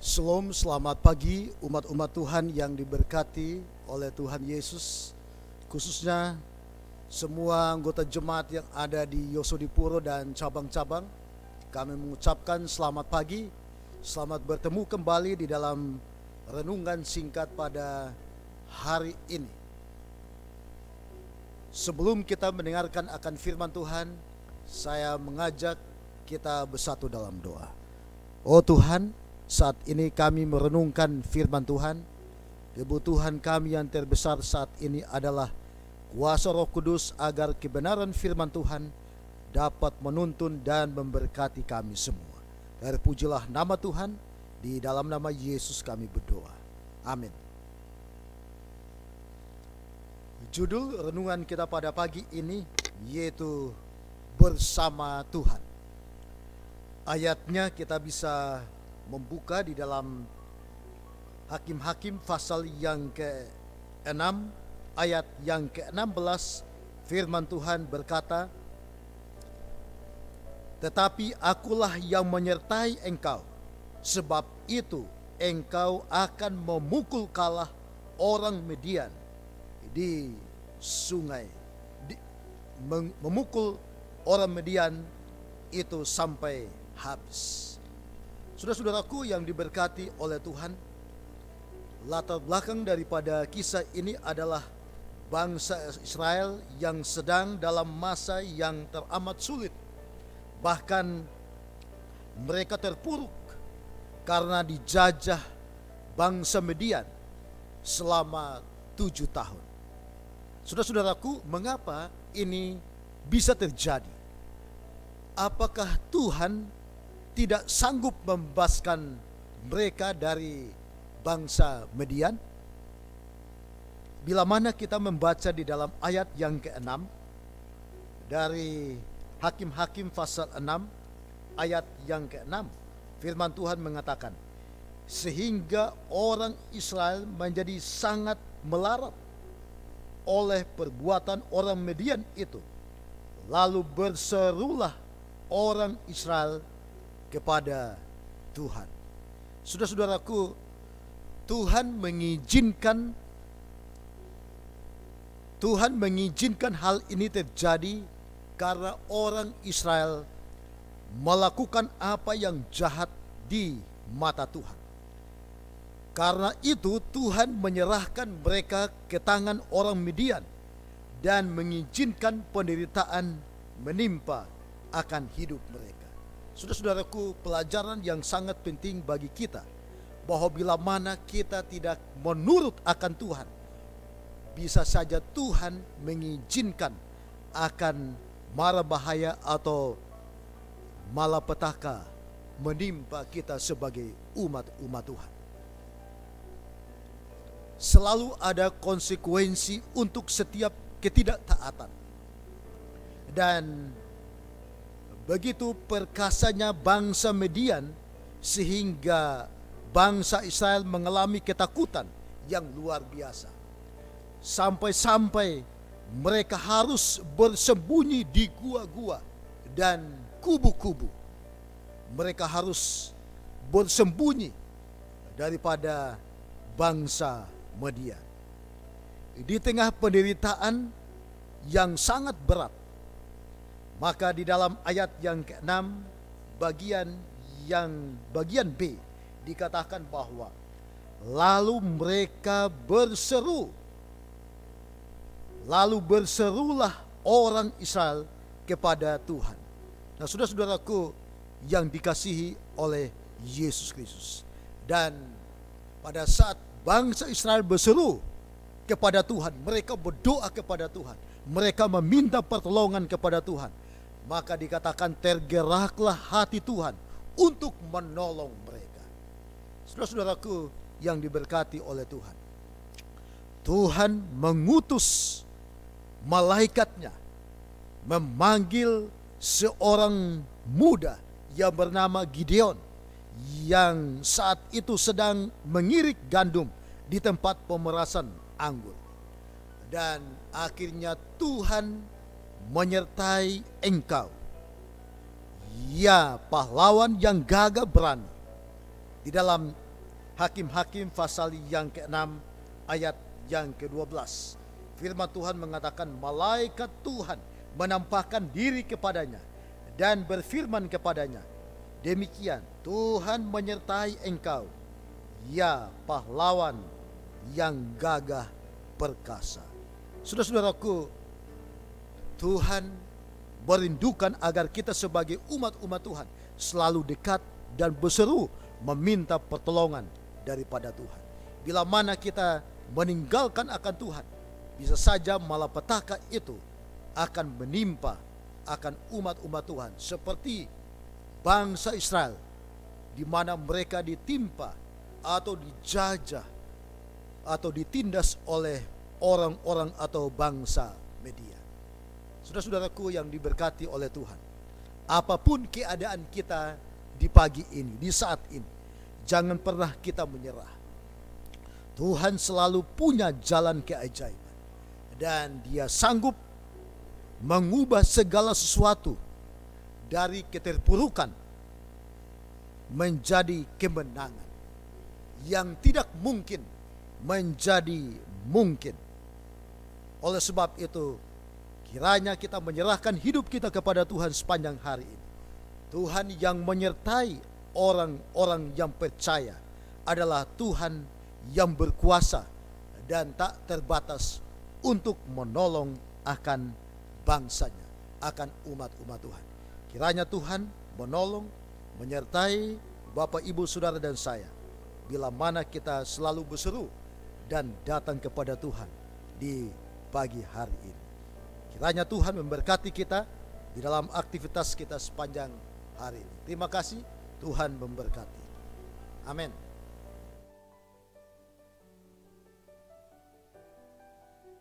Shalom, selamat pagi umat-umat Tuhan yang diberkati oleh Tuhan Yesus. Khususnya semua anggota jemaat yang ada di Yosodipuro dan cabang-cabang. Kami mengucapkan selamat pagi, selamat bertemu kembali di dalam renungan singkat pada hari ini. Sebelum kita mendengarkan akan firman Tuhan, saya mengajak kita bersatu dalam doa. Oh Tuhan, saat ini kami merenungkan firman Tuhan. Kebutuhan kami yang terbesar saat ini adalah kuasa Roh Kudus agar kebenaran firman Tuhan dapat menuntun dan memberkati kami semua. Terpujilah nama Tuhan, di dalam nama Yesus kami berdoa. Amin. Judul renungan kita pada pagi ini yaitu Bersama Tuhan. Ayatnya kita bisa membuka di dalam Hakim-Hakim pasal yang ke-6 ayat yang ke-16. Firman Tuhan berkata, "Tetapi akulah yang menyertai engkau, sebab itu engkau akan memukul kalah orang Midian di sungai, memukul orang Midian itu sampai habis." Saudara-saudaraku yang diberkati oleh Tuhan, latar belakang daripada kisah ini adalah bangsa Israel yang sedang dalam masa yang teramat sulit. Bahkan mereka terpuruk karena dijajah bangsa Midian selama 7 tahun. Saudara-saudaraku, mengapa ini bisa terjadi? Apakah Tuhan tidak sanggup membebaskan mereka dari bangsa Midian? Bila mana kita membaca di dalam ayat yang ke-6 dari Hakim-Hakim pasal 6 ayat yang ke-6, firman Tuhan mengatakan, "Sehingga orang Israel menjadi sangat melarat oleh perbuatan orang Midian itu. Lalu berserulah orang Israel kepada Tuhan." Saudara-saudaraku, Tuhan mengizinkan hal ini terjadi karena orang Israel melakukan apa yang jahat di mata Tuhan. Karena itu Tuhan menyerahkan mereka ke tangan orang Midian dan mengizinkan penderitaan menimpa akan hidup mereka. Saudara-saudaraku, pelajaran yang sangat penting bagi kita, bahwa bila mana kita tidak menurut akan Tuhan, bisa saja Tuhan mengizinkan akan mara bahaya atau malapetaka menimpa kita sebagai umat-umat Tuhan. Selalu ada konsekuensi untuk setiap ketidaktaatan. Dan begitu perkasanya bangsa Midian sehingga bangsa Israel mengalami ketakutan yang luar biasa. Sampai-sampai mereka harus bersembunyi di gua-gua dan kubu-kubu. Mereka harus bersembunyi daripada bangsa Midian. Di tengah penderitaan yang sangat berat, maka di dalam ayat yang ke-6 bagian B dikatakan bahwa lalu mereka berserulah orang Israel kepada Tuhan. Nah, saudara-saudaraku yang dikasihi oleh Yesus Kristus, dan pada saat bangsa Israel berseru kepada Tuhan, mereka berdoa kepada Tuhan, mereka meminta pertolongan kepada Tuhan, maka dikatakan tergeraklah hati Tuhan untuk menolong mereka. Saudara-saudaraku yang diberkati oleh Tuhan, Tuhan mengutus malaikatnya memanggil seorang muda yang bernama Gideon, yang saat itu sedang mengirik gandum di tempat pemerasan anggur. Dan akhirnya Tuhan menyertai engkau, ya pahlawan yang gagah berani. Di dalam Hakim-Hakim pasal yang ke-6 ayat yang ke-12. Firman Tuhan mengatakan, malaikat Tuhan menampakkan diri kepadanya dan berfirman kepadanya, demikian Tuhan menyertai engkau, ya pahlawan yang gagah perkasa. Saudara-saudaraku, Tuhan merindukan agar kita sebagai umat-umat Tuhan selalu dekat dan berseru meminta pertolongan daripada Tuhan. Bila mana kita meninggalkan akan Tuhan, bisa saja malapetaka itu akan menimpa akan umat-umat Tuhan, seperti bangsa Israel, di mana mereka ditimpa atau dijajah atau ditindas oleh orang-orang atau bangsa Media. Saudara-saudaraku yang diberkati oleh Tuhan, apapun keadaan kita di pagi ini, di saat ini, jangan pernah kita menyerah. Tuhan selalu punya jalan keajaiban, dan Dia sanggup mengubah segala sesuatu dari keterpurukan menjadi kemenangan. Yang tidak mungkin menjadi mungkin. Oleh sebab itu, kiranya kita menyerahkan hidup kita kepada Tuhan sepanjang hari ini. Tuhan yang menyertai orang-orang yang percaya adalah Tuhan yang berkuasa dan tak terbatas untuk menolong akan bangsanya, akan umat-umat Tuhan. Kiranya Tuhan menolong, menyertai Bapak, Ibu, Saudara dan saya, bila mana kita selalu berseru dan datang kepada Tuhan di pagi hari ini. Kiranya Tuhan memberkati kita di dalam aktivitas kita sepanjang hari ini. Terima kasih, Tuhan memberkati. Amin.